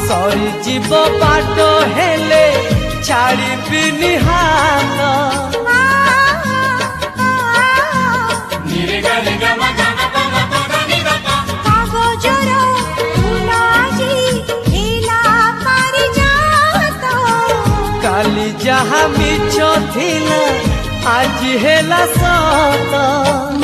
सरी जीव बाट हेले छाड़िबिनि हाथ काली जहा मिछ थिला आज हेला सत।